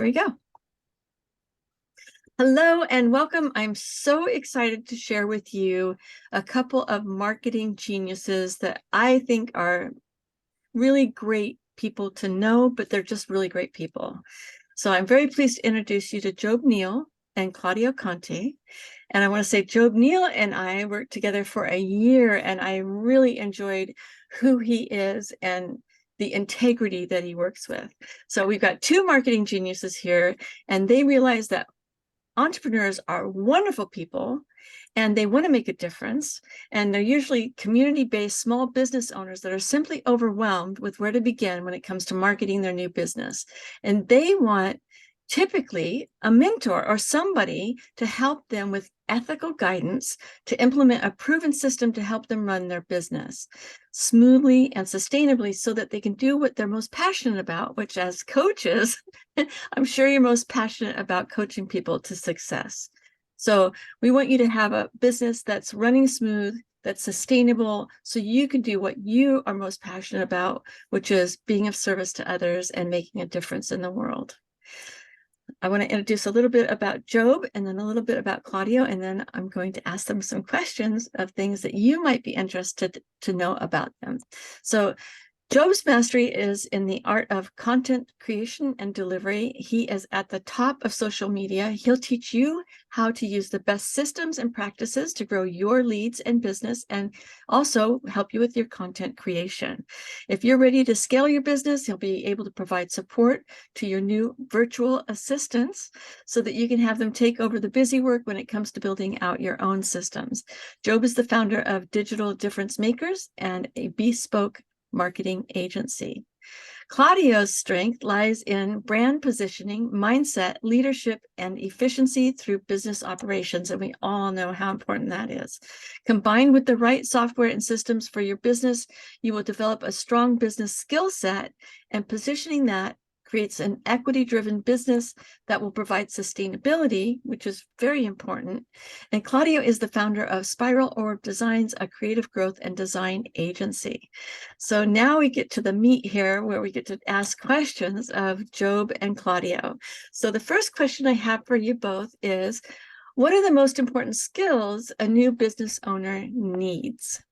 There we go. Hello and welcome. I'm so excited to share with you a couple of marketing geniuses that I think are really great people to know, but they're just really great people. So I'm very pleased to introduce you to Jobe Neal and Claudio Conte. And I want to say Jobe Neal and I worked together for a year, and I really enjoyed who he is and the integrity that he works with. So we've got two marketing geniuses here, and they realize that entrepreneurs are wonderful people and they want to make a difference. And they're usually community-based small business owners that are simply overwhelmed with where to begin when it comes to marketing their new business. And they want typically a mentor or somebody to help them with ethical guidance to implement a proven system to help them run their business smoothly and sustainably so that they can do what they're most passionate about, which as coaches, I'm sure you're most passionate about coaching people to success. So we want you to have a business that's running smooth, that's sustainable, so you can do what you are most passionate about, which is being of service to others and making a difference in the world. I want to introduce a little bit about Jobe and then a little bit about Claudio, and then I'm going to ask them some questions of things that you might be interested to know about them. So Jobe's mastery is in the art of content creation and delivery. He is at the top of social media. He'll teach you how to use the best systems and practices to grow your leads and business, and also help you with your content creation. If you're ready to scale your business, he'll be able to provide support to your new virtual assistants so that you can have them take over the busy work when it comes to building out your own systems. Jobe is the founder of Digital Difference Makers and a bespoke marketing agency. Claudio's strength lies in brand positioning, mindset, leadership, and efficiency through business operations, and we all know how important that is. Combined with the right software and systems for your business, you will develop a strong business skill set, and positioning that creates an equity-driven business that will provide sustainability, which is very important. And Claudio is the founder of Spiral Orb Designs, a creative growth and design agency. So now we get to the meat here where we get to ask questions of Jobe and Claudio. So the first question I have for you both is, what are the most important skills a new business owner needs?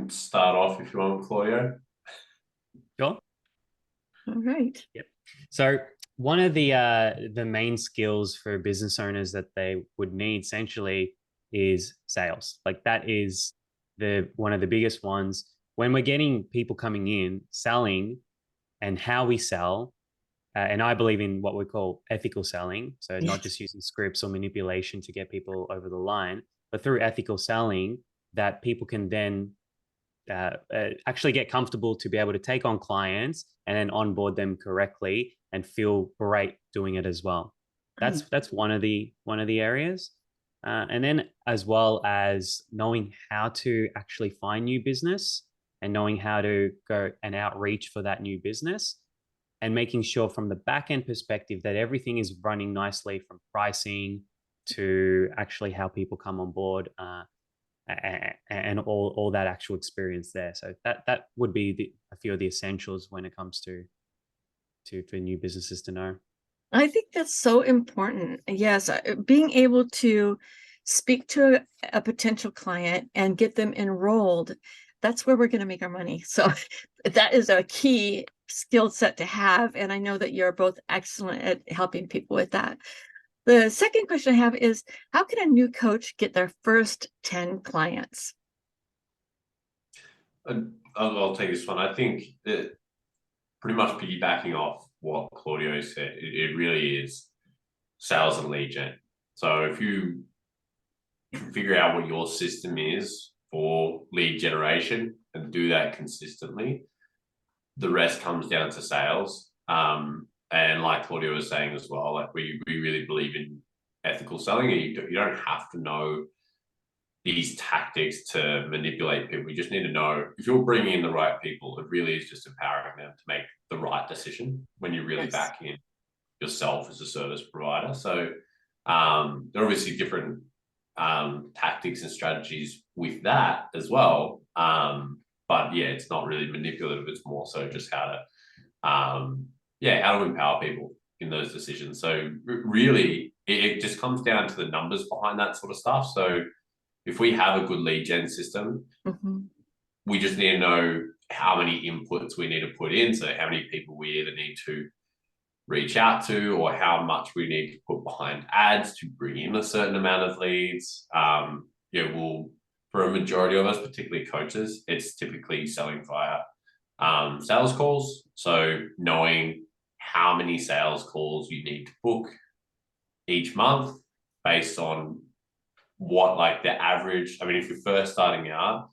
Start off if you want, Claudio. Sure. All right. Yep. So one of the main skills for business owners that they would need essentially is sales. Like that is one of the biggest ones. When we're getting people coming in, selling and how we sell, and I believe in what we call ethical selling. So not just using scripts or manipulation to get people over the line, but through ethical selling that people can then actually get comfortable to be able to take on clients and then onboard them correctly and feel great doing it as well. That's one of the areas, and then as well as knowing how to actually find new business and knowing how to go and outreach for that new business, and making sure from the back end perspective that everything is running nicely from pricing to actually how people come on board. And all that actual experience there. So that would be a few of the essentials when it comes to for new businesses to know. I think that's so important. Yes, being able to speak to a potential client and get them enrolled, that's where we're going to make our money. So that is a key skill set to have. And I know that you're both excellent at helping people with that. The second question I have is, how can a new coach get their first 10 clients? I'll take this one. I think that pretty much piggybacking off what Claudio said, it really is sales and lead gen. So if you can figure out what your system is for lead generation and do that consistently, the rest comes down to sales. And like Claudio was saying as well, like we really believe in ethical selling, and you don't have to know these tactics to manipulate people. You just need to know if you're bringing in the right people, it really is just empowering them to make the right decision when you really back in yourself as a service provider. So there are obviously different tactics and strategies with that as well. But yeah, it's not really manipulative. It's more so just how to yeah, how to empower people in those decisions. So really, it just comes down to the numbers behind that sort of stuff. So if we have a good lead gen system, we just need to know how many inputs we need to put in. So how many people we either need to reach out to, or how much we need to put behind ads to bring in a certain amount of leads. We'll, for a majority of us, particularly coaches, it's typically selling via sales calls. So knowing how many sales calls you need to book each month based on what like the average, I mean, if you're first starting out,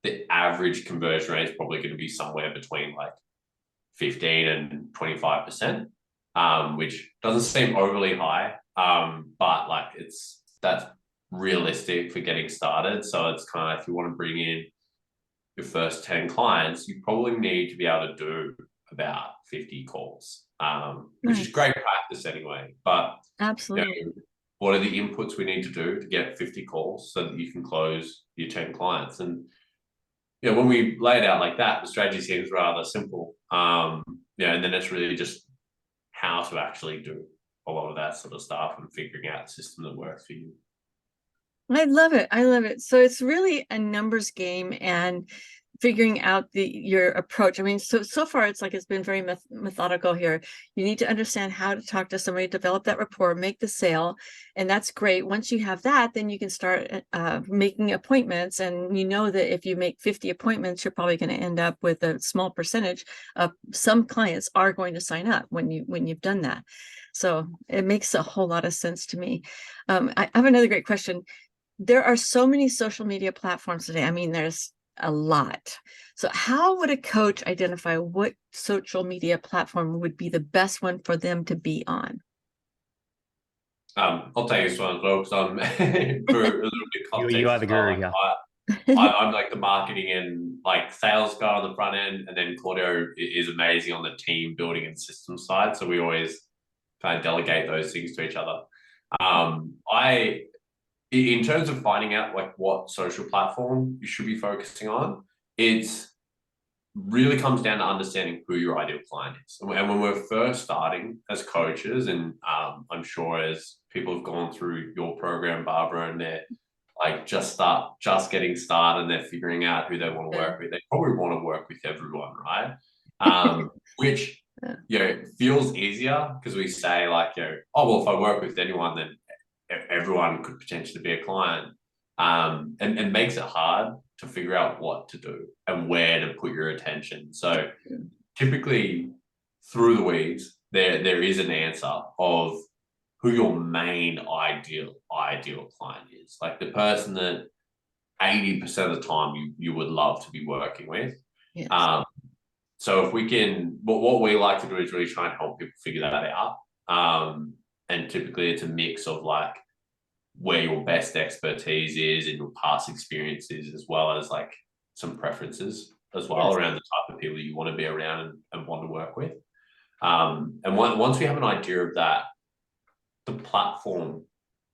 the average conversion rate is probably going to be somewhere between like 15 and 25%, which doesn't seem overly high, but like that's realistic for getting started. So it's kind of, if you want to bring in your first 10 clients, you probably need to be able to do about 50 calls, which is great practice anyway. But absolutely, what are the inputs we need to do to get 50 calls so that you can close your 10 clients? And when we lay it out like that, the strategy seems rather simple. And then it's really just how to actually do a lot of that sort of stuff and figuring out a system that works for you. I love it. I love it. So it's really a numbers game and figuring out your approach. I mean, so far it's like it's been very methodical here. You need to understand how to talk to somebody, develop that rapport, make the sale, and that's great. Once you have that, then you can start making appointments, and you know that if you make 50 appointments, you're probably going to end up with a small percentage of some clients are going to sign up when you've done that. So it makes a whole lot of sense to me. I have another great question. There are so many social media platforms today. I mean, there's a lot. So how would a coach identify what social media platform would be the best one for them to be on? I'll take this one as well, because I'm for a little bit of context. You are the guru, yeah. I'm like the marketing and like sales guy on the front end, and then Claudio is amazing on the team building and system side. So we always kind of delegate those things to each other. In terms of finding out like what social platform you should be focusing on, it's really comes down to understanding who your ideal client is. And when we're first starting as coaches, and I'm sure as people have gone through your program, Barbara, and they're like just getting started and they're figuring out who they want to work with, they probably want to work with everyone, right? Which feels easier because we say like, oh, well, if I work with anyone, then everyone could potentially be a client, and makes it hard to figure out what to do and where to put your attention. So typically through the weeds, there is an answer of who your main ideal client is, like the person that 80% of the time you would love to be working with. Yes. So if we can, what we like to do is really try and help people figure that out. And typically it's a mix of like where your best expertise is and your past experiences, as well as like some preferences as well around the type of people you want to be around and want to work with. And once we have an idea of that, the platform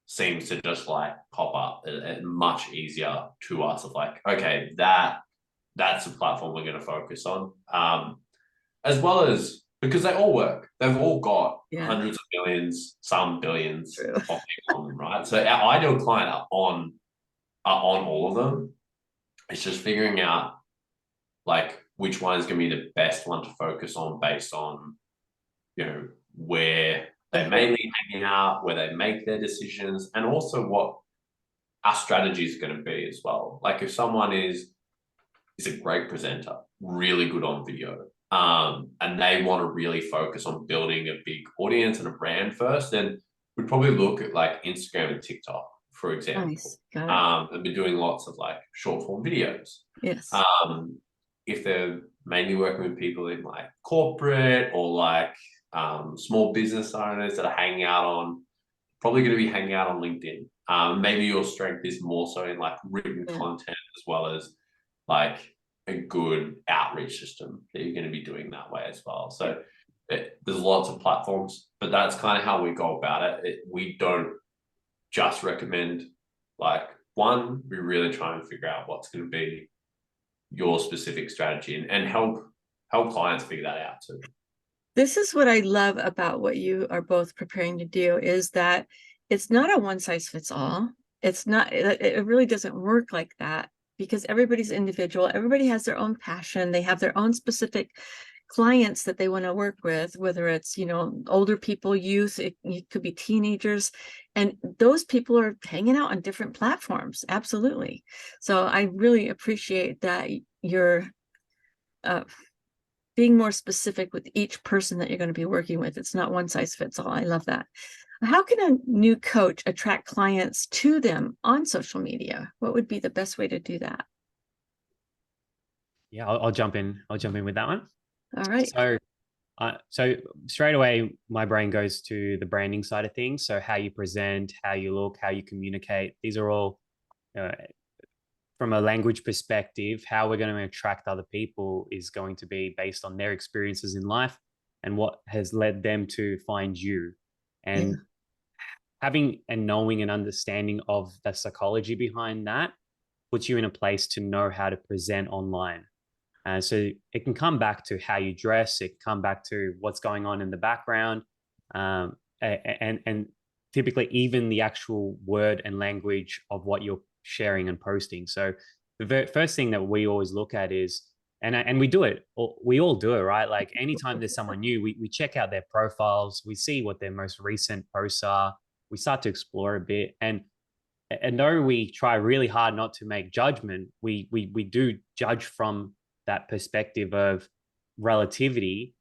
seems to just like pop up much easier to us of like, okay, that's the platform we're going to focus on. As well as, because they all work. They've all got hundreds of millions, some billions of people on them, right? So our ideal client are on all of them. It's just figuring out like which one is going to be the best one to focus on based on, where they're mainly hanging out, where they make their decisions, and also what our strategy is going to be as well. Like if someone is a great presenter, really good on video, and they want to really focus on building a big audience and a brand first, then we'd probably look at like Instagram and TikTok, for example. Nice. And be doing lots of like short form videos. Yes. If they're mainly working with people in like corporate or like small business owners that are hanging out on, probably going to be hanging out on LinkedIn. Maybe your strength is more so in like written content, as well as like a good outreach system that you're going to be doing that way as well. So there's lots of platforms, but that's kind of how we go about it. We don't just recommend like one. We really try and figure out what's going to be your specific strategy and help clients figure that out too. This is what I love about what you are both preparing to do, is that it's not a one size fits all. It's not, it really doesn't work like that, because everybody's individual. Everybody has their own passion. They have their own specific clients that they want to work with, whether it's, older people, youth, it could be teenagers. And those people are hanging out on different platforms. Absolutely. So I really appreciate that you're being more specific with each person that you're going to be working with. It's not one size fits all. I love that. How can a new coach attract clients to them on social media? What would be the best way to do that? Yeah, I'll jump in. I'll jump in with that one. All right. So straight away, my brain goes to the branding side of things. So how you present, how you look, how you communicate. These are all, uh, from a language perspective, how we're going to attract other people is going to be based on their experiences in life and what has led them to find you. And Yeah. having and knowing and understanding of the psychology behind that puts you in a place to know how to present online. So it can come back to how you dress. It can come back to what's going on in the background, and typically even the actual word and language of what you're sharing and posting. So the very first thing that we always look at is, and we do it. We all do it, right? Like anytime there's someone new, we check out their profiles. We see what their most recent posts are. We start to explore a bit, and though we try really hard not to make judgment, we do judge from that perspective of relativity.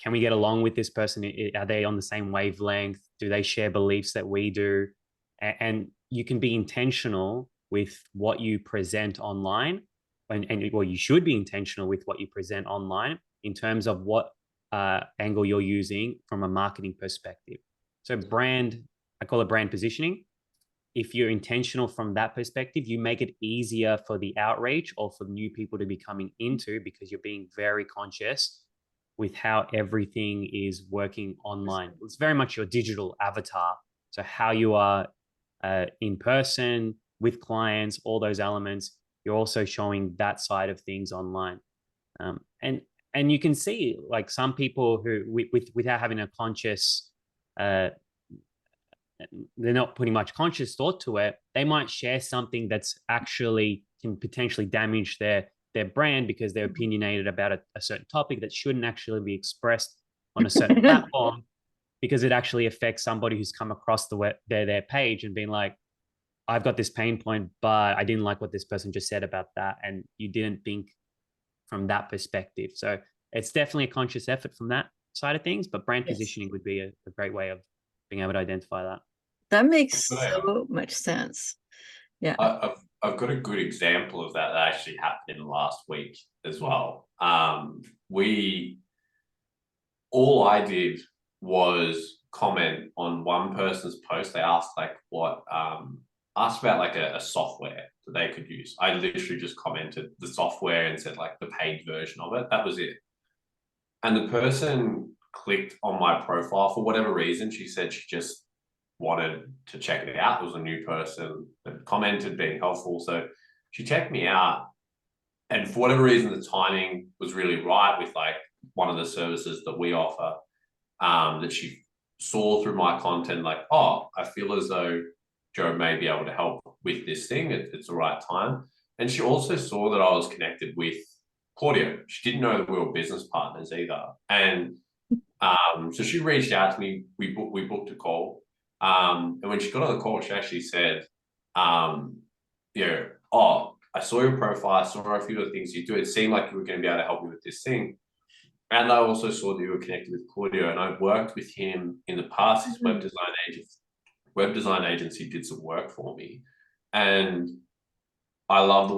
Can we get along with this person? Are they on the same wavelength? Do they share beliefs that we do? And you can be intentional with what you present online, and well, you should be intentional with what you present online in terms of what angle you're using from a marketing perspective. So I call it brand positioning. If you're intentional from that perspective, you make it easier for the outreach or for new people to be coming into, because you're being very conscious with how everything is working online. It's very much your digital avatar. So how you are in person with clients, all those elements, you're also showing that side of things online. And you can see like some people who without having a conscious they're not putting much conscious thought to it, they might share something that's actually can potentially damage their brand because they're opinionated about a certain topic that shouldn't actually be expressed on a certain platform, because it actually affects somebody who's come across their page and been like, I've got this pain point, but I didn't like what this person just said about that. And you didn't think from that perspective. So it's definitely a conscious effort from that side of things, but brand Yes. positioning would be a great way of being able to identify that. That makes so much sense. Yeah. I've got a good example of that actually happened in the last week as well. All I did was comment on one person's post. They asked asked about like a software that they could use. I literally just commented the software and said like the paid version of it. That was it. And the person clicked on my profile for whatever reason. She said she just wanted to check it out. It was a new person that commented, being helpful. So she checked me out. And for whatever reason, the timing was really right with like one of the services that we offer, that she saw through my content, like, oh, I feel as though Joe may be able to help with this thing. It's the right time. And she also saw that I was connected with Claudio. She didn't know that we were business partners either. And so she reached out to me. We booked a call. And when she got on the call, she actually said, oh, I saw your profile, I saw a few of the things you do. It seemed like you were going to be able to help me with this thing. And I also saw that you were connected with Claudio, and I've worked with him in the past. His web design agency did some work for me. And I love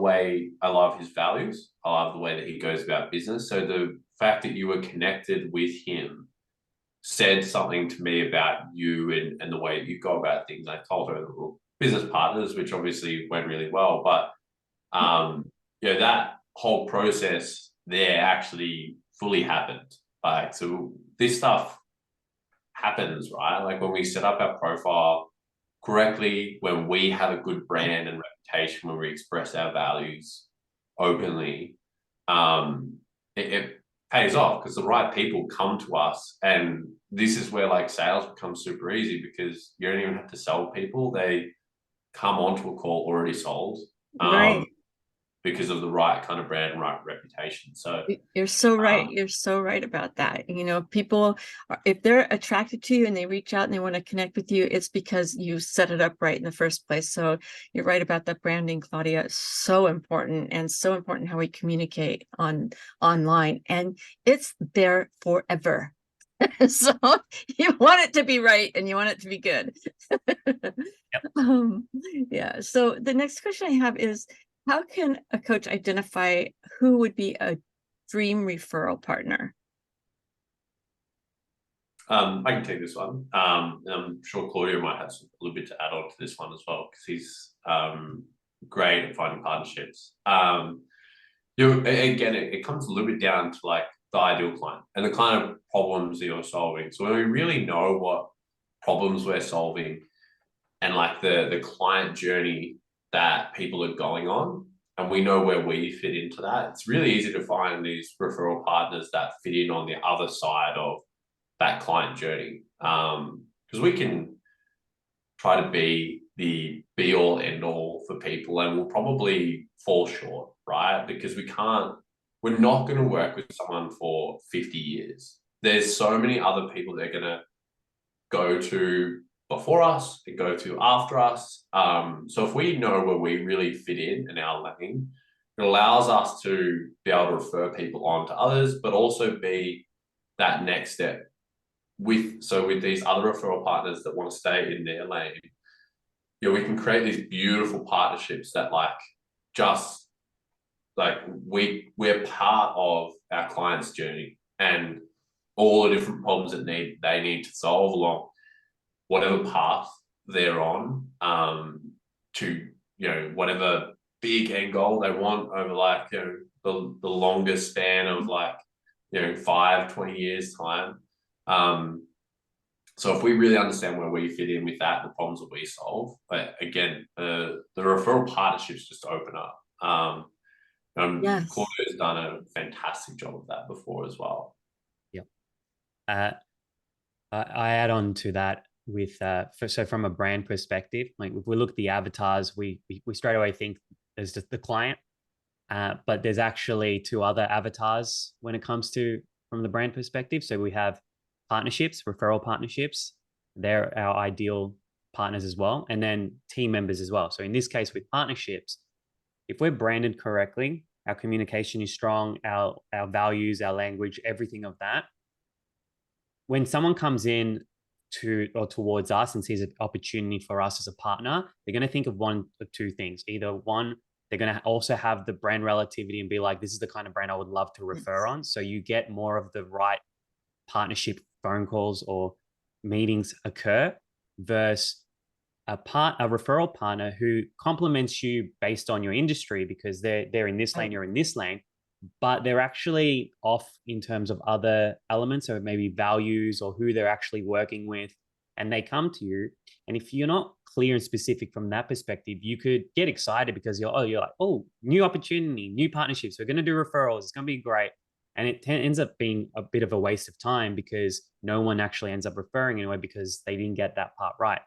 his values. I love the way that he goes about business. So the fact that you were connected with him said something to me about you and the way that you go about things. I told her that we're business partners, which obviously went really well. But that whole process there actually fully happened. Like, so this stuff happens, right? Like when we set up our profile correctly, when we have a good brand and when we express our values openly, it pays off because the right people come to us, and this is where like sales becomes super easy because you don't even have to sell people. They come onto a call already sold. Right. Because of the right kind of brand, right reputation. So You're so right. You're so right about that. You know, people, if they're attracted to you and they reach out and they want to connect with you, it's because you set it up right in the first place. So you're right about that branding, Claudia. It's so important, and so important how we communicate online, and it's there forever. So you want it to be right and you want it to be good. Yeah. So the next question I have is, how can a coach identify who would be a dream referral partner? I can take this one. And I'm sure Claudio might have a little bit to add on to this one as well, because he's great at finding partnerships. Again, it comes a little bit down to like the ideal client and the kind of problems that you're solving. So when we really know what problems we're solving and like the client journey that people are going on, and we know where we fit into that, it's really easy to find these referral partners that fit in on the other side of that client journey. Because we can try to be the be all end all for people, and we'll probably fall short, right? Because we're not going to work with someone for 50 years. There's so many other people that are going to go to before us and go to after us. So if we know where we really fit in our lane, it allows us to be able to refer people on to others, but also be that next step with these other referral partners that want to stay in their lane. You know, we can create these beautiful partnerships that just like we're part of our client's journey and all the different problems that they need to solve along whatever path they're on, to, you know, whatever big end goal they want over like, you know, the longest span of like, you know, 5-20 years time. So if we really understand where we fit in with that, the problems that we solve, but again, the referral partnerships just open up. Yes. Claudio's done a fantastic job of that before as well. Yep. I add on to that with so from a brand perspective, like if we look at the avatars, we straight away think there's just the client, but there's actually two other avatars when it comes to from the brand perspective. So we have partnerships, referral partnerships. They're our ideal partners as well, and then team members as well. So in this case, with partnerships, if we're branded correctly, our communication is strong, our values, our language, everything of that. When someone comes in to or towards us and sees an opportunity for us as a partner, they're going to think of one of two things. Either one, they're going to also have the brand relativity and be like, this is the kind of brand I would love to refer on. So you get more of the right partnership phone calls or meetings occur versus a referral partner who complements you based on your industry because they're in this lane, you're in this lane, but they're actually off in terms of other elements, or maybe values or who they're actually working with, and they come to you. And if you're not clear and specific from that perspective, you could get excited because you're like, oh, new opportunity, new partnerships, we're going to do referrals, it's going to be great. And it ends up being a bit of a waste of time because no one actually ends up referring anyway because they didn't get that part right.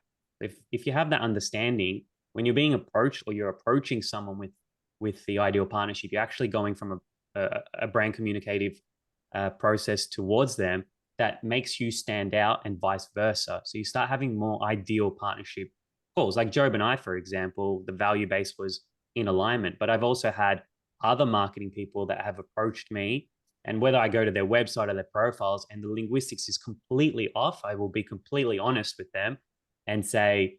If you have that understanding, when you're being approached or you're approaching someone with the ideal partnership, you're actually going from a brand communicative process towards them that makes you stand out and vice versa. So you start having more ideal partnership calls. Like Jobe and I, for example, the value base was in alignment, but I've also had other marketing people that have approached me, and whether I go to their website or their profiles and the linguistics is completely off, I will be completely honest with them and say,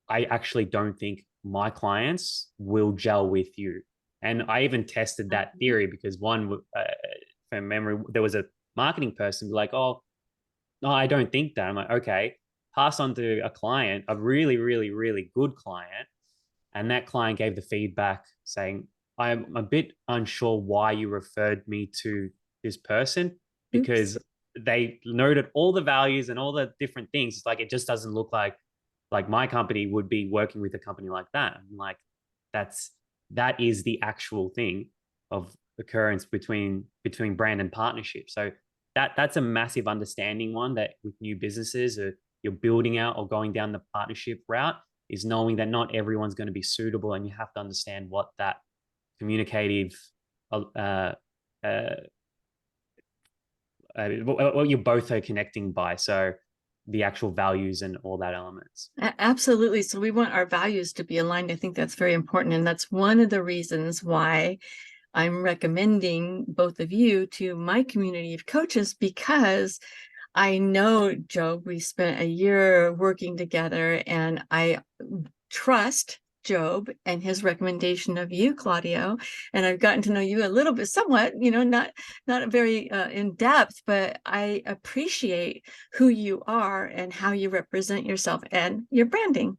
I actually don't think my clients will gel with you. And I even tested that theory because one, from memory, there was a marketing person like, oh, no, I don't think that. I'm like, okay, pass on to a client, a really, really, really good client. And that client gave the feedback saying, I'm a bit unsure why you referred me to this person because they noted all the values and all the different things. It's like, it just doesn't look like my company would be working with a company like that. I'm like, that is the actual thing of occurrence between brand and partnership. So that's a massive understanding one that with new businesses or you're building out or going down the partnership route, is knowing that not everyone's going to be suitable, and you have to understand what that communicative what you both are connecting by. So the actual values and all that elements. Absolutely. So we want our values to be aligned. I think that's very important. And that's one of the reasons why I'm recommending both of you to my community of coaches, because I know, Jobe, we spent a year working together, and I trust Jobe and his recommendation of you, Claudio. And I've gotten to know you a little bit, somewhat, not very in depth, but I appreciate who you are and how you represent yourself and your branding.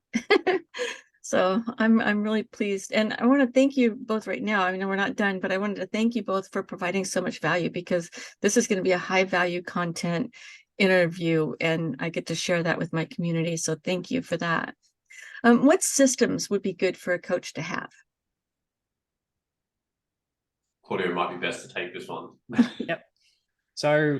So I'm really pleased. And I want to thank you both right now. I mean, we're not done, but I wanted to thank you both for providing so much value, because this is going to be a high value content interview, and I get to share that with my community. So thank you for that. What systems would be good for a coach to have? Claudio, might be best to take this one. Yep. So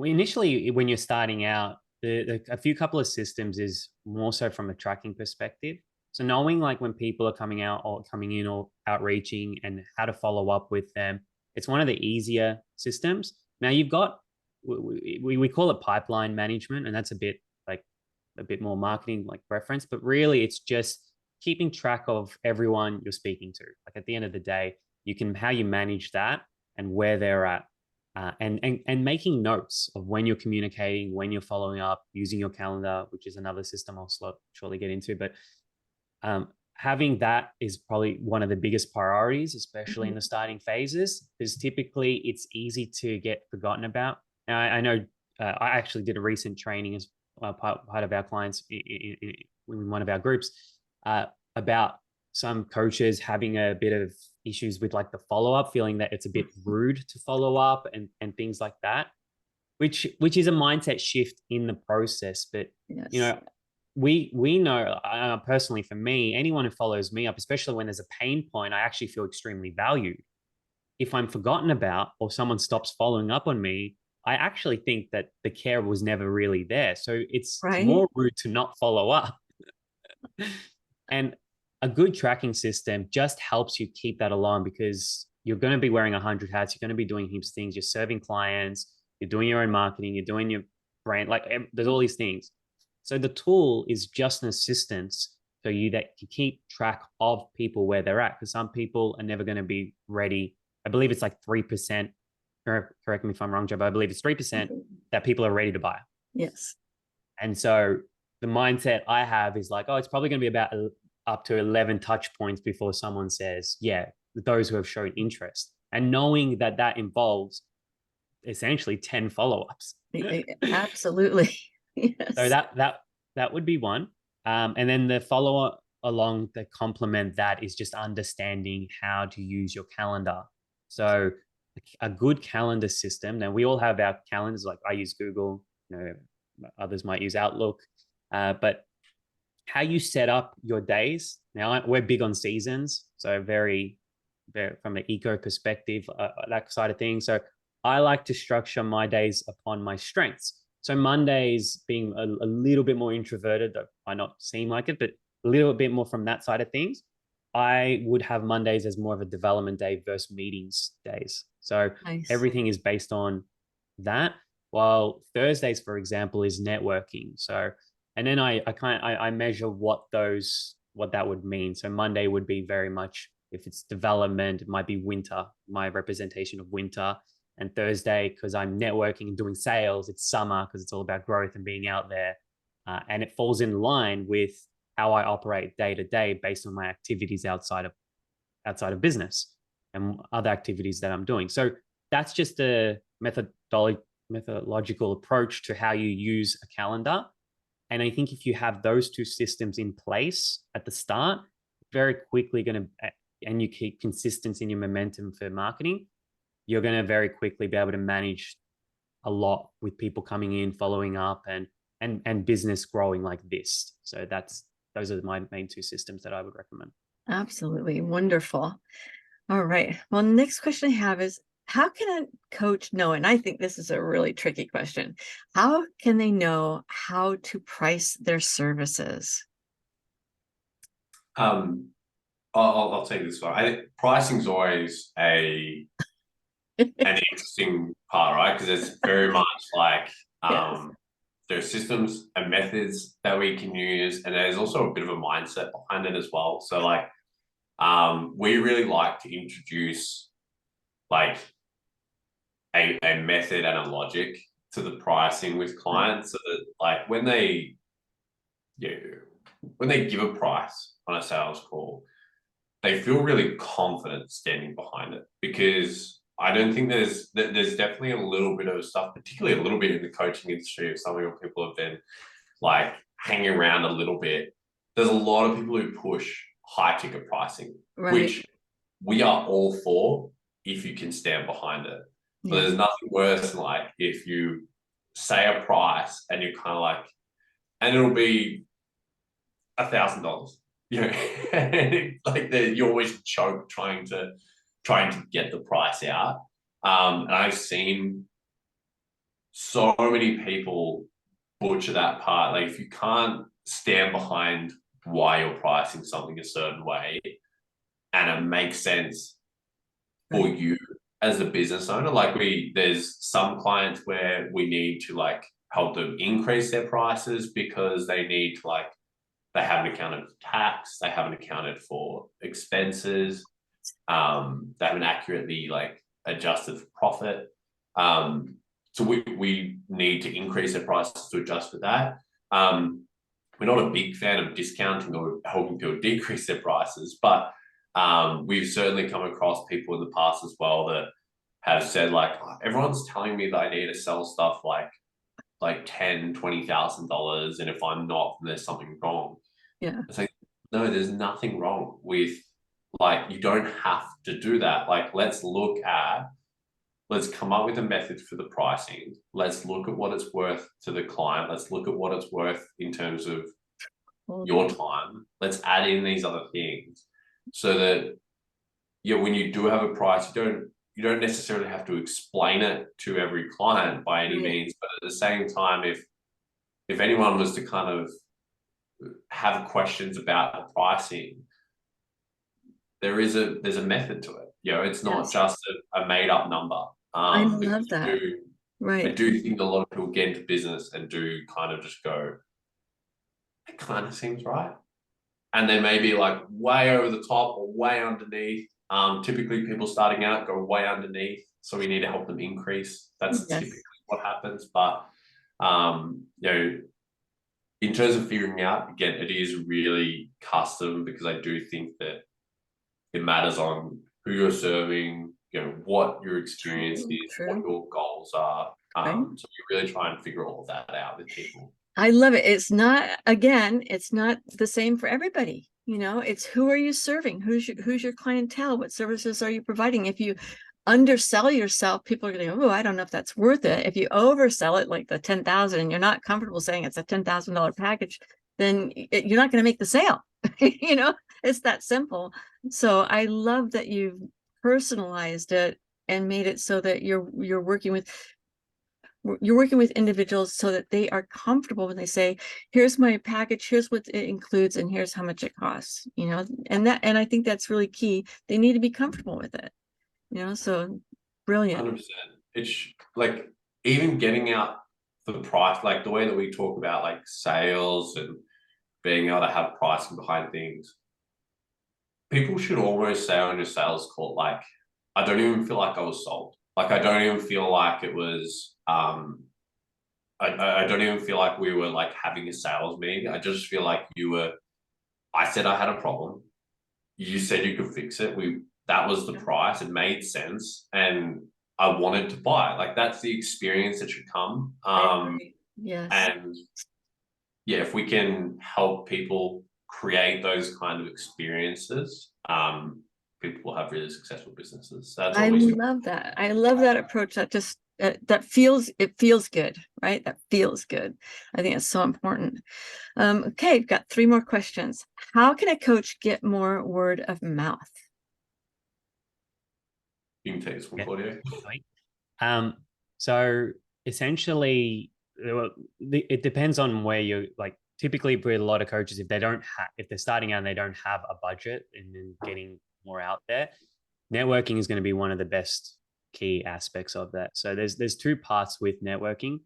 initially, when you're starting out, a few couple of systems is more so from a tracking perspective. So knowing like when people are coming out or coming in or outreaching and how to follow up with them, it's one of the easier systems. Now you've got, we call it pipeline management, and that's a bit more marketing like preference, but really it's just keeping track of everyone you're speaking to. Like at the end of the day, how you manage that and where they're at. And making notes of when you're communicating, when you're following up, using your calendar, which is another system I'll shortly get into. But having that is probably one of the biggest priorities, especially in the starting phases, because typically it's easy to get forgotten about. Now, I know I actually did a recent training as part of our clients in one of our groups about some coaches having a bit of issues with like the follow-up, feeling that it's a bit rude to follow up and things like that, which is a mindset shift in the process. But Yes. We know, personally for me, anyone who follows me up, especially when there's a pain point, I actually feel extremely valued. If I'm forgotten about or someone stops following up on me, I actually think that the care was never really there. So it's Right. more rude to not follow up. And a good tracking system just helps you keep that along, because you're going to be wearing 100 hats. You're going to be doing heaps of things. You're serving clients. You're doing your own marketing. You're doing your brand. Like there's all these things. So the tool is just an assistance for you that can keep track of people where they're at, because some people are never going to be ready. I believe it's like 3%. Correct me if I'm wrong, Joe, but I believe it's 3% that people are ready to buy. Yes. And so the mindset I have is like, oh, it's probably going to be about up to 11 touch points before someone says, yeah, those who have shown interest. And knowing that that involves essentially 10 follow-ups. Absolutely. Yes. So that would be one. And then the follow along that complement that is just understanding how to use your calendar. So a good calendar system. Now we all have our calendars. Like I use Google, others might use Outlook, but how you set up your days. Now we're big on seasons, so very from an eco perspective, that side of things. So I like to structure my days upon my strengths. So Mondays being a little bit more introverted, though might not seem like it, but a little bit more from that side of things. I would have Mondays as more of a development day versus meetings days. So Nice. everything is based on that. While Thursdays, for example, is networking. So, and then I measure what that would mean. So Monday would be very much, if it's development, it might be winter, my representation of winter. And Thursday, because I'm networking and doing sales, it's summer because it's all about growth and being out there. And it falls in line with how I operate day to day based on my activities outside of business and other activities that I'm doing. So that's just a methodological approach to how you use a calendar. And I think if you have those two systems in place at the start, very quickly and you keep consistency in your momentum for marketing, you're going to very quickly be able to manage a lot with people coming in, following up, and business growing like this. So those are my main two systems that I would recommend. Absolutely. Wonderful. All right. Well, next question I have is, how can a coach know? And I think this is a really tricky question. How can they know how to price their services? I'll take this one. I think pricing is always an interesting part, right? Because it's very much like Yes. there's systems and methods that we can use, and there's also a bit of a mindset behind it as well. So like we really like to introduce like a method and a logic to the pricing with clients, so that like yeah, when they give a price on a sales call, they feel really confident standing behind it, because I don't think there's definitely a little bit of stuff, particularly a little bit in the coaching industry, if some of your people have been like hanging around a little bit. There's a lot of people who push high ticket pricing, Right. which we are all for if you can stand behind it. But Yeah. there's nothing worse than like if you say a price and you're kind of like, and it'll be $1,000. You know, like you always choke trying to get the price out. And I've seen so many people butcher that part. Like if you can't stand behind why you're pricing something a certain way and it makes sense for you as a business owner, like there's some clients where we need to like help them increase their prices because they need to like, they haven't accounted for tax, they haven't accounted for expenses, they haven't accurately like adjusted for profit. So we need to increase their prices to adjust for that. We're not a big fan of discounting or helping people decrease their prices, but we've certainly come across people in the past as well that have said like, oh, everyone's telling me that I need to sell stuff like $10,000-$20,000, and if I'm not, then there's something wrong. Yeah. It's like, no, there's nothing wrong with, like, you don't have to do that. Like, let's come up with a method for the pricing. Let's look at what it's worth to the client. Let's look at what it's worth in terms of your time. Let's add in these other things so that, yeah, when you do have a price, you don't necessarily have to explain it to every client by any means, but at the same time, if anyone was to kind of have questions about the pricing, there's a method to it. You know, it's not just a made up number. I love that. I do think a lot of people get into business and do kind of just go, it kind of seems right. And they may be like way over the top or way underneath. Typically people starting out go way underneath, so we need to help them increase. That's typically what happens. But you know, in terms of figuring out, again, it is really custom, because I do think that it matters on who you're serving, you know, what your experience is, what your goals are. So we really try and figure all of that out with people. I love it. It's not, again, it's not the same for everybody. You know, it's who are you serving? Who's your clientele? What services are you providing? If you undersell yourself, people are going to go, oh, I don't know if that's worth it. If you oversell it, like the 10,000, and you're not comfortable saying it's a $10,000 package, then you're not going to make the sale. You know, it's that simple. So I love that you've personalized it and made it so that you're working with individuals so that they are comfortable when they say, here's my package, here's what it includes, and here's how much it costs, you know. And I think that's really key. They need to be comfortable with it, you know. So brilliant. 100%. It's like, even getting out the price, like the way that we talk about like sales and being able to have pricing behind things, people should almost say on your sales call, like, I don't even feel like I was sold. Like, I don't even feel like it was, I don't even feel like we were like having a sales meeting. I just feel like I said I had a problem. You said you could fix it. That was the price. It made sense. And I wanted to buy. Like, that's the experience that should come. Yes. And yeah, if we can help people create those kind of experiences, people will have really successful businesses. That's I love that. I love that approach. That just it feels good, right? That feels good. I think it's so important. Okay, I've got 3 more questions. How can a coach get more word of mouth? You can take this one, Yeah. Claudio. So essentially, it depends on where you're like. Typically, with a lot of coaches, if they're starting out and they don't have a budget and then getting more out there, networking is going to be one of the best key aspects of that. So there's two parts with networking.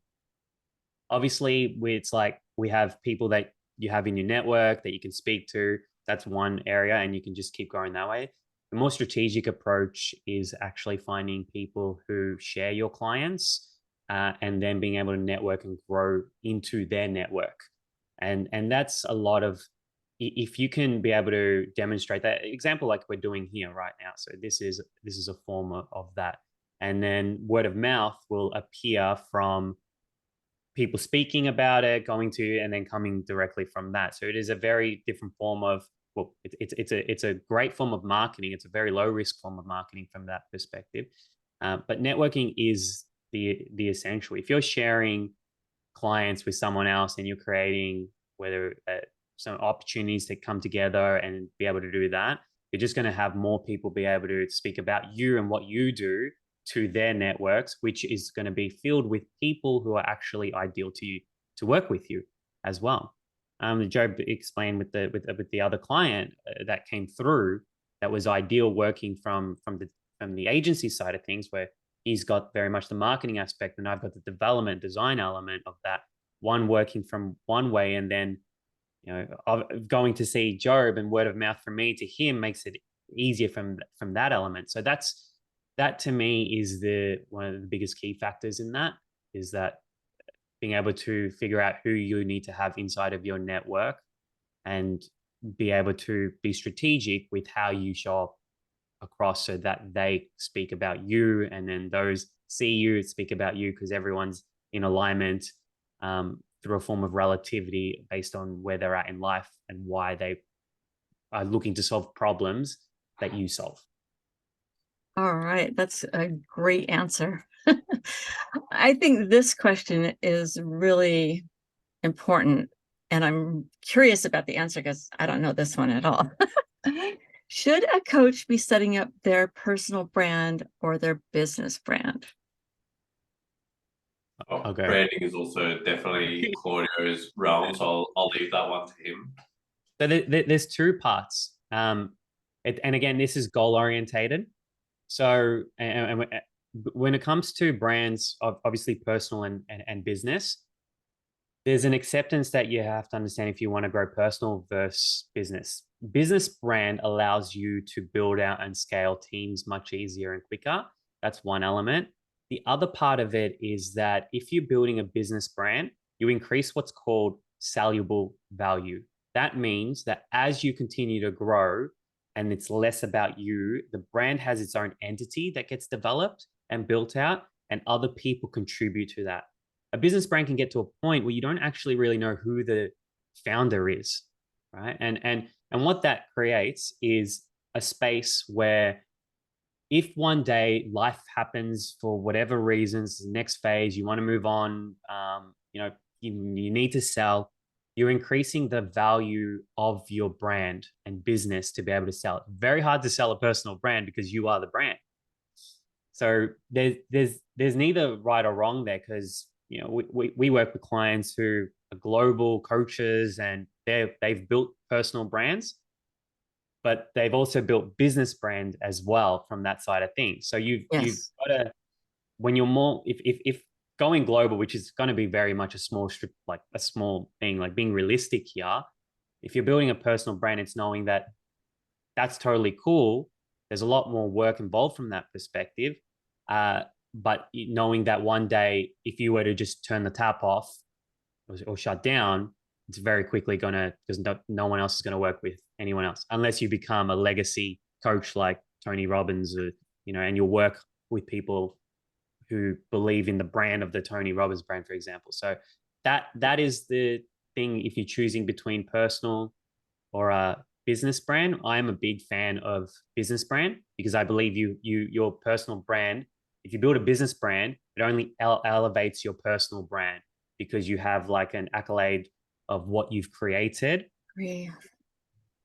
Obviously, it's like we have people that you have in your network that you can speak to. That's one area, and you can just keep going that way. The more strategic approach is actually finding people who share your clients, and then being able to network and grow into their network. And that's a lot of, if you can be able to demonstrate that example like we're doing here right now. So this is a form of that. And then word of mouth will appear from people speaking about it, going to, and then coming directly from that. So it is a very different form of, well, it's a great form of marketing. It's a very low risk form of marketing from that perspective. But networking is the essential. If you're sharing clients with someone else and you're creating whether some opportunities to come together and be able to do that, you're just going to have more people be able to speak about you and what you do to their networks, which is going to be filled with people who are actually ideal to you to work with you as well. Joe explained with the other client that came through, that was ideal working from the agency side of things, where he's got very much the marketing aspect and I've got the development design element of that, one working from one way, and then going to see Jobe and word of mouth from me to him makes it easier from that element. So that to me is one of the biggest key factors in that, is that being able to figure out who you need to have inside of your network and be able to be strategic with how you show up across, so that they speak about you and then those see you speak about you, because everyone's in alignment through a form of relativity based on where they're at in life and why they are looking to solve problems that you solve. All right, that's a great answer. I think this question is really important, and I'm curious about the answer because I don't know this one at all. Should a coach be setting up their personal brand or their business brand? Okay. Branding is also definitely Claudio's realm, so I'll leave that one to him. So there's two parts. And again, this is goal orientated. So and when it comes to brands, obviously personal and business, there's an acceptance that you have to understand if you want to grow personal versus business. Business brand allows you to build out and scale teams much easier and quicker. That's one element. The other part of it is that if you're building a business brand, you increase what's called saleable value. That means that as you continue to grow and it's less about you, the brand has its own entity that gets developed and built out, and other people contribute to that. A business brand can get to a point where you don't actually really know who the founder is, right? And what that creates is a space where if one day life happens for whatever reasons, next phase, you want to move on, you need to sell, you're increasing the value of your brand and business to be able to sell it. Very hard to sell a personal brand because you are the brand. So there's neither right or wrong there, because we work with clients who are global coaches and they've built personal brands, but they've also built business brand as well from that side of things. So you've got to, when you're more, if going global, which is going to be very much a small thing, like being realistic here, if you're building a personal brand, it's knowing that that's totally cool. There's a lot more work involved from that perspective. But knowing that one day, if you were to just turn the tap off or shut down, it's very quickly because no one else is going to work with anyone else, unless you become a legacy coach like Tony Robbins, and you'll work with people who believe in the brand of the Tony Robbins brand, for example. So that is the thing. If you're choosing between personal or a business brand, I'm a big fan of business brand, because I believe your personal brand, if you build a business brand, it only elevates your personal brand, because you have like an accolade of what you've created.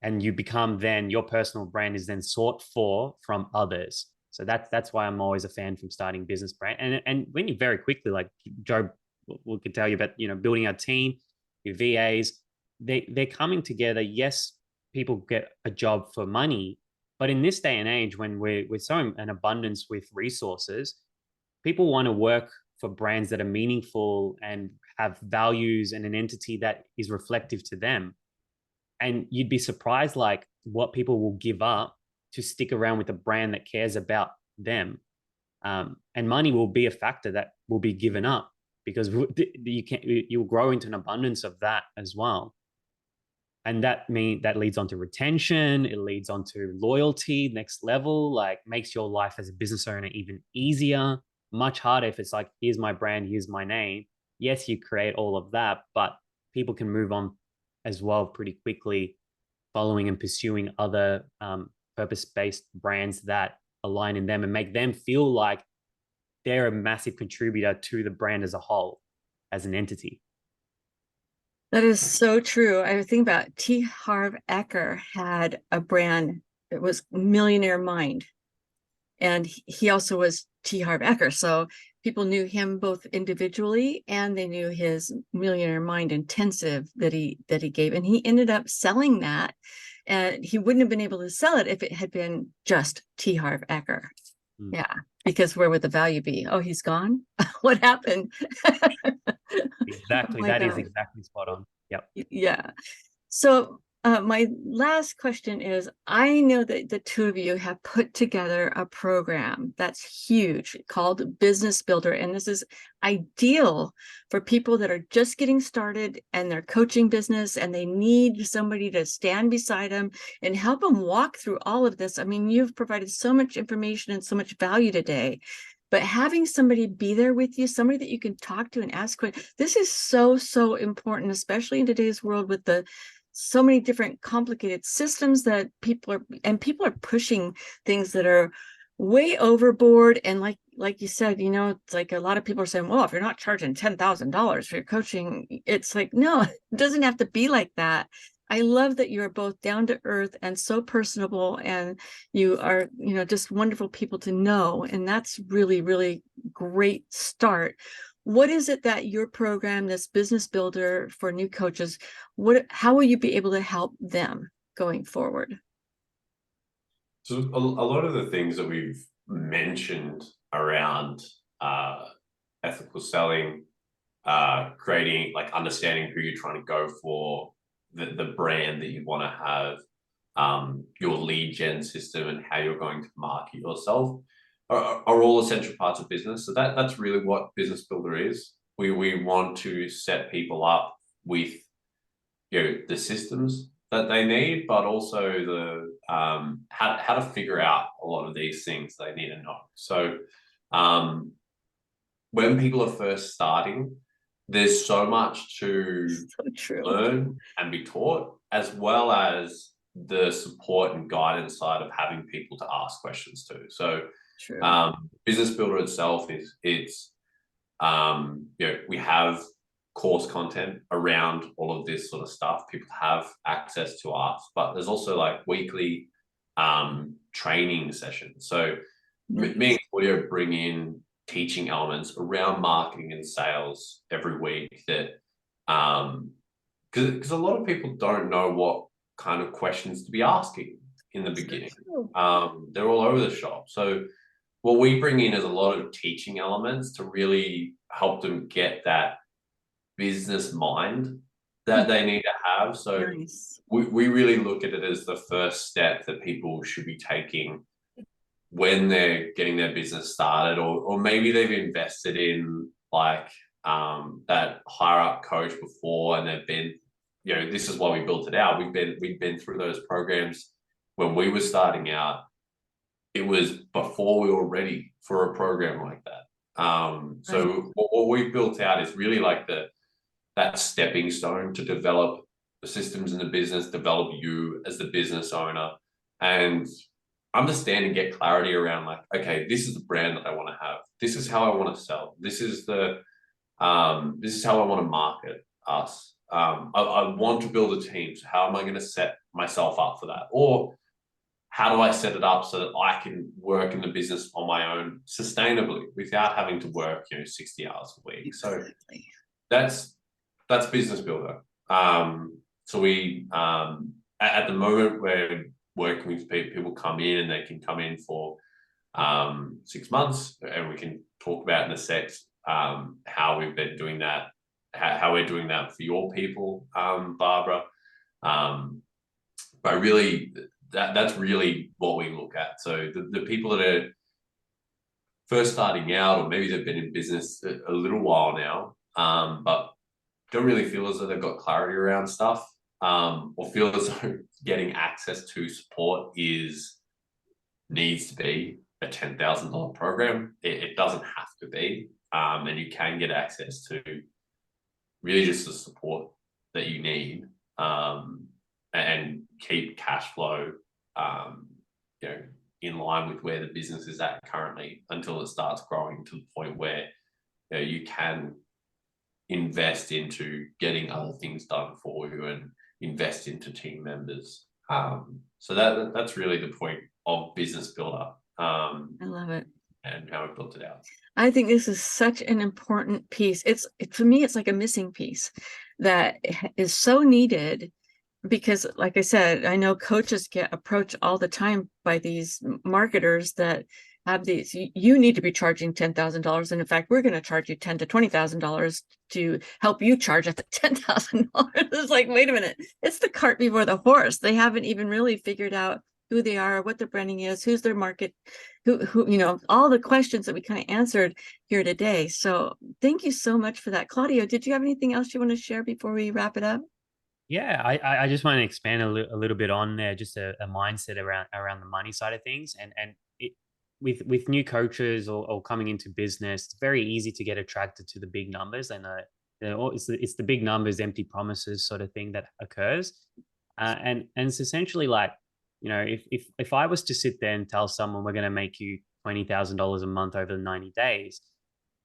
And you become, then your personal brand is then sought for from others. So that's why I'm always a fan from starting business brand. And when you very quickly, like Joe we could tell you about, building our team, your VAs, they're coming together. Yes, people get a job for money, but in this day and age, when we're so in an abundance with resources, people want to work for brands that are meaningful and have values and an entity that is reflective to them. And you'd be surprised like what people will give up to stick around with a brand that cares about them. And money will be a factor that will be given up because you'll grow into an abundance of that as well. And that leads on to retention. It leads on to loyalty, next level, like makes your life as a business owner even easier, much harder if it's like, here's my brand, here's my name. Yes, you create all of that, but people can move on as well pretty quickly, following and pursuing other purpose-based brands that align in them and make them feel like they're a massive contributor to the brand as a whole, as an entity. That is so true. I was thinking about T. Harv Eker had a brand that was Millionaire Mind. And he also was T. Harv Eker. So people knew him both individually and they knew his Millionaire Mind intensive that he gave. And he ended up selling that. And he wouldn't have been able to sell it if it had been just T. Harv Eker. Mm. Yeah. Because where would the value be? Oh, he's gone? What happened? Exactly. Oh that is exactly spot on. Yep. Yeah. So my last question is, I know that the two of you have put together a program that's huge called Business Builder. And this is ideal for people that are just getting started and they're coaching business and they need somebody to stand beside them and help them walk through all of this. I mean, you've provided so much information and so much value today. But having somebody be there with you, somebody that you can talk to and ask questions, this is so, so important, especially in today's world with so many different complicated systems that people are pushing things that are way overboard. And like you said, it's like a lot of people are saying, well, if you're not charging $10,000 for your coaching, it's like, no, it doesn't have to be like that. I love that you're both down to earth and so personable, and you are, just wonderful people to know. And that's really, really great start. What is it that your program, this Business Builder for new coaches, how will you be able to help them going forward? So a lot of the things that we've mentioned around ethical selling, creating, like understanding who you're trying to go for, the brand that you want to have, your lead gen system and how you're going to market yourself are all essential parts of business. So that's really what Business Builder is. We want to set people up with the systems that they need, but also the how to figure out a lot of these things they need to know. So when people are first starting, there's so much to learn and be taught, as well as the support and guidance side of having people to ask questions to. So Business Builder itself it's we have course content around all of this sort of stuff. People have access to us, but there's also like weekly training sessions. So me and Claudio bring in teaching elements around marketing and sales every week that because a lot of people don't know what kind of questions to be asking in the beginning. They're all over the shop. So what we bring in is a lot of teaching elements to really help them get that business mind that they need to have. So we really look at it as the first step that people should be taking when they're getting their business started, or maybe they've invested in like that higher up coach before and they've been, this is why we built it out. We've been through those programs when we were starting out. It was before we were ready for a program like that. So what we've built out is really like that stepping stone to develop the systems in the business, develop you as the business owner, and understand and get clarity around like, okay, this is the brand that I want to have. This is how I want to sell. This is this is how I want to market us. I want to build a team. So how am I going to set myself up for that? Or how do I set it up so that I can work in the business on my own sustainably without having to work, 60 hours a week. Exactly. So that's business builder. So we at the moment we're working with people come in, and they can come in for 6 months, and we can talk about in a sec how we've been doing that, how we're doing that for your people, Barbara. But really, that's really what we look at. So the people that are first starting out, or maybe they've been in business a little while now, but don't really feel as though they've got clarity around stuff, or feel as though getting access to support needs to be a $10,000 program. It doesn't have to be, and you can get access to really just the support that you need, and keep cash flow, in line with where the business is at currently, until it starts growing to the point where you can invest into getting other things done for you and invest into team members. So that's really the point of Business Builder. I love it. And how we built it out. I think this is such an important piece. For me, it's like a missing piece that is so needed, because like I said, I know coaches get approached all the time by these marketers that have these, you need to be charging $10,000. And in fact, we're going to charge you $10,000 to $20,000 to help you charge at the $10,000. It's like, wait a minute, it's the cart before the horse. They haven't even really figured out who they are, what their branding is, who's their market, who all the questions that we kind of answered here today. So thank you so much for that. Claudio, did you have anything else you want to share before we wrap it up? Yeah, I just want to expand a little bit on there, just a mindset around the money side of things, and with new coaches or coming into business, it's very easy to get attracted to the big numbers, and it's the big numbers, empty promises sort of thing that occurs, and it's essentially like, if I was to sit there and tell someone we're going to make you $20,000 a month over 90 days,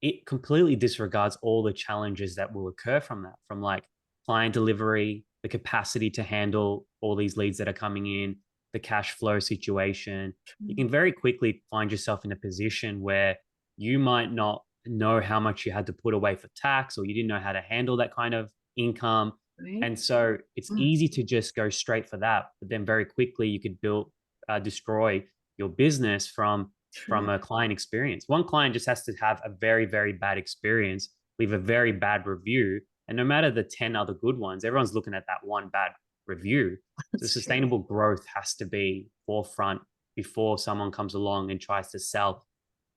it completely disregards all the challenges that will occur from that, from like client delivery, the capacity to handle all these leads that are coming in, the cash flow situation. You can very quickly find yourself in a position where you might not know how much you had to put away for tax, or you didn't know how to handle that kind of income. Right? And so it's easy to just go straight for that. But then very quickly you could destroy your business from a client experience. One client just has to have a very, very bad experience, leave a very bad review. And no matter the 10 other good ones, everyone's looking at that one bad review. So sustainable growth has to be forefront before someone comes along and tries to sell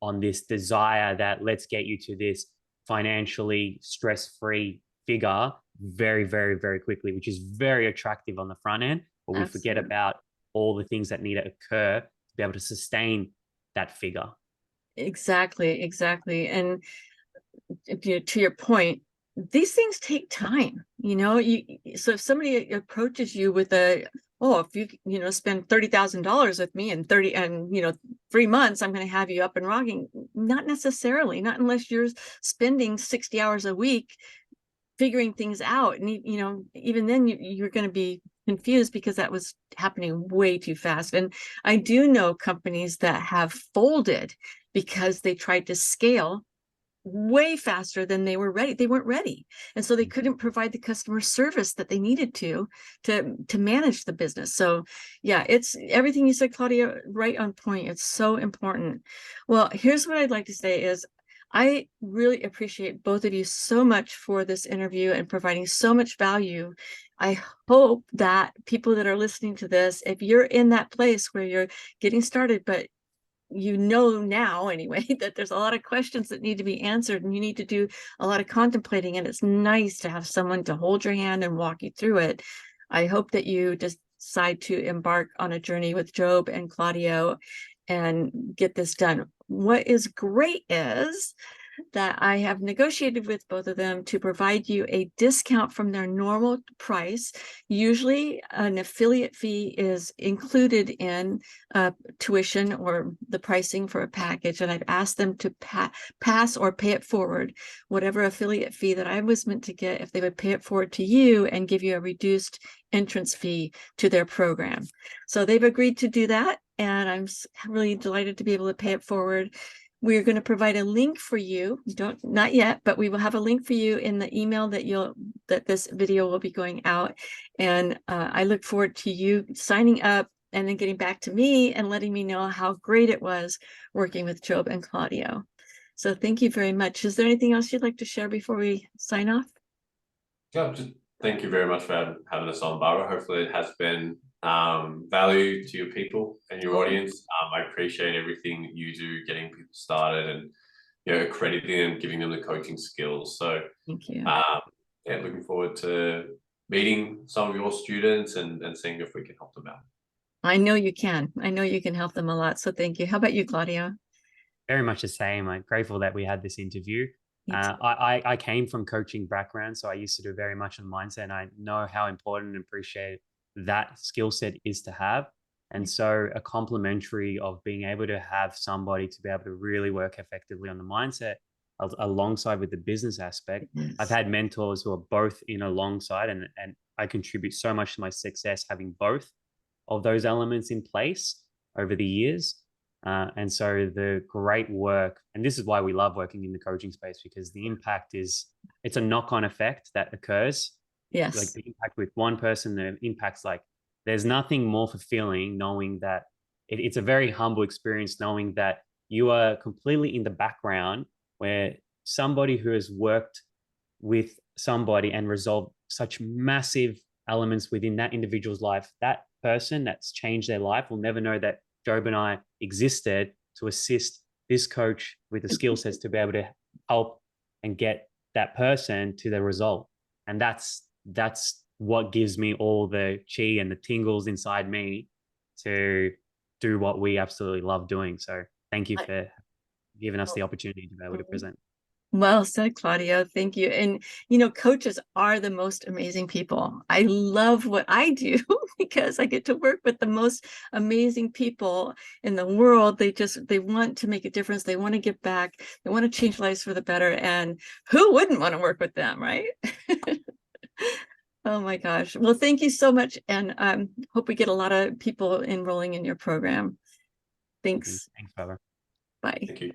on this desire that let's get you to this financially stress-free figure very, very, very quickly, which is very attractive on the front end. But we forget about all the things that need to occur to be able to sustain that figure. Exactly. And to your point, these things take time. So if somebody approaches you with if you spend $30,000 with me in 3 months, I'm going to have you up and rocking. Not necessarily, not unless you're spending 60 hours a week figuring things out. And even then you're going to be confused, because that was happening way too fast. And I do know companies that have folded because they tried to scale way faster than they were ready. They weren't ready. And so they couldn't provide the customer service that they needed to manage the business. So yeah, it's everything you said, Claudia, right on point. It's so important. Well, here's what I'd like to say is, I really appreciate both of you so much for this interview and providing so much value. I hope that people that are listening to this, if you're in that place where you're getting started, but now anyway, that there's a lot of questions that need to be answered, and you need to do a lot of contemplating, and it's nice to have someone to hold your hand and walk you through it. I hope that you decide to embark on a journey with Jobe and Claudio and get this done. What is great is that I have negotiated with both of them to provide you a discount from their normal price. Usually an affiliate fee is included in tuition or the pricing for a package, and I've asked them to pass or pay it forward, whatever affiliate fee that I was meant to get, if they would pay it forward to you and give you a reduced entrance fee to their program. So they've agreed to do that, and I'm really delighted to be able to pay it forward. We're going to provide a link for you. Not yet, but we will have a link for you in the email that this video will be going out. And I look forward to you signing up and then getting back to me and letting me know how great it was working with Jobe and Claudio. So thank you very much. Is there anything else you'd like to share before we sign off? Yeah, just thank you very much for having us on, Barbara. Hopefully it has been value to your people and your audience. I appreciate everything that you do, getting people started and, you know, accrediting and giving them the coaching skills. So thank you. Yeah, looking forward to meeting some of your students and seeing if we can help them out. I know you can. I know you can help them a lot. So thank you. How about you, Claudio? Very much the same. I'm grateful that we had this interview. I came from coaching background, so I used to do very much on mindset, and I know how important and appreciate that skill set is to have. And so a complementary of being able to have somebody to be able to really work effectively on the mindset alongside with the business aspect. Yes. I've had mentors who are both in alongside, and I contribute so much to my success having both of those elements in place over the years. And so the great work, and this is why we love working in the coaching space, because the impact it's a knock-on effect that occurs. Yes. Like the impact with one person, the impact's like, there's nothing more fulfilling knowing that it's a very humble experience, knowing that you are completely in the background where somebody who has worked with somebody and resolved such massive elements within that individual's life, that person that's changed their life will never know that Jobe and I existed to assist this coach with the skill sets to be able to help and get that person to the result. And that's what gives me all the chi and the tingles inside me to do what we absolutely love doing. So thank you for giving us the opportunity to be able to present. Well said, Claudio. Thank you. And, you know, coaches are the most amazing people. I love what I do because I get to work with the most amazing people in the world. They want to make a difference. They want to give back. They want to change lives for the better. And who wouldn't want to work with them, right? Oh my gosh. Well, thank you so much. And hope we get a lot of people enrolling in your program. Thanks. Thanks, Barbara. Bye. Thank you.